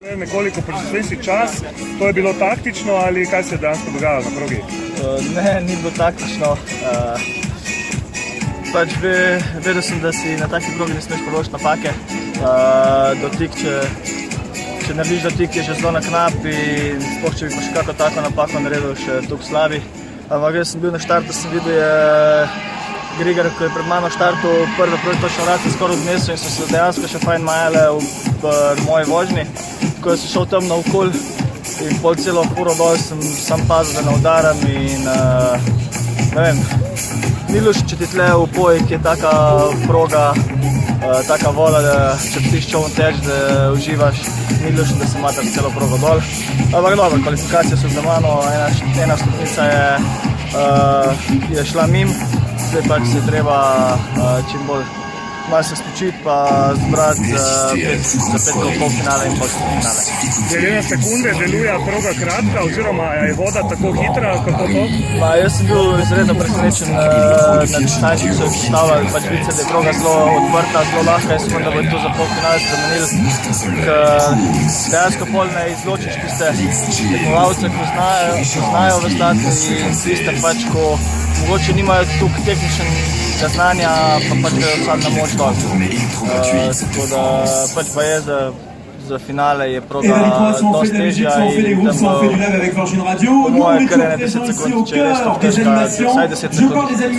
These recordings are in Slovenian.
Nekoliko pričakujem si čas, to je bilo taktično ali kaj se je dejansko dogajalo na progi? Ne, ni bilo taktično. Vedel sem, da si na taki progi ne smeš privoščiti napake. Dotik, če narediš dotik, je že zelo na knap in sploh, če bi pa še kako tako napako naredil, še toliko slabi. Ampak jaz sem bil na štartu, sem videl, je Grigar, ko je pred mano štartu prve točno vrace skoraj odnesel in so se dejansko še fajn majale v moji vožnji. Ko sem šel tam naokol in pol celo furo dol sem sam pazil, da ne udaram in ne vem, ni luč, če ti tle v poji, ki je taka proga, taka vola, da če ptiš čovn teč, da uživaš, ni luč, da se matar celo progo dol. Ampak dobro, kvalifikacije so za mano, ena stopnica je šla mimo, zdaj pač se je treba čim bolj malo se spočiti pa zbrati za petko polfinale in polfinale. Glede na sekunde deluje proga kratka oziroma je voda tako hitra, kako to? Jaz sem bil izredno presenečen na distanci, ki so jo postavljali, pač vidite, da je proga zelo odprta, zelo lahka, jaz sem da bo to za polfinale spremenili, dejansko pol ne izločiš tiste tekmovalce, ko znajo v stati in tiste pač, ko mogoče nimajo tukaj tehničnega znanja, pa pač grejo sad na moč dol. Tako da pač pa je za finale je proga dosti težja in tam po moje kar je 10 sekund, če je res to težka, vsaj 10 sekund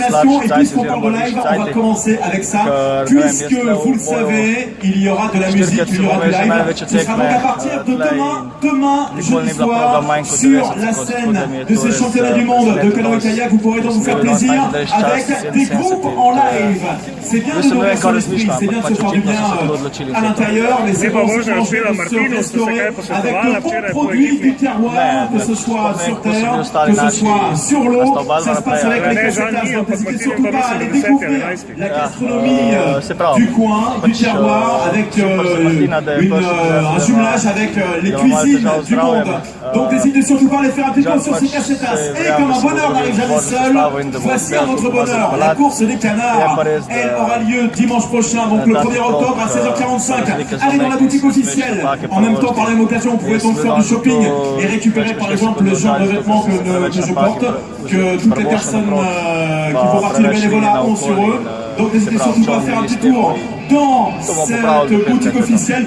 slabši cajt oziroma višji cajti, ker ne vem, jaz tle v boju štirikrat se bom že največje tekme tle in nikoli ni bila proga manj kot 90 sekund, tako da mi je to res Mislim, ne vem, kaj razmišljam, ampak pač očitno so se tudi odločili za to. Zdaj pa možno odšela Martinu, ste se kaj posvetovala včeraj po ekipi? Ne, ko so bili ostali naši, da sta oba dva naprej. Ne, žal ni, ampak Martinu pa mislim, da 10 ali 11. Se pravi, pač super za Martina, da je prišel da ima malo težav z zdravjem. Donc n'hésitez surtout pas à les faire appliquer sur ces cachetas. Et comme un bonheur n'arrive jamais seul, voici un autre bonheur. La course des canards, elle aura lieu dimanche prochain, donc le 1er octobre à 16h45. Allez dans la boutique officielle. En même temps, par la même occasion, vous pouvez donc faire du shopping et récupérer par exemple le genre de vêtements que je porte, que toutes les personnes qui font partie du bénévolat ont sur eux. Donc n'hésitez surtout pas à faire un petit tour dans cette boutique officielle.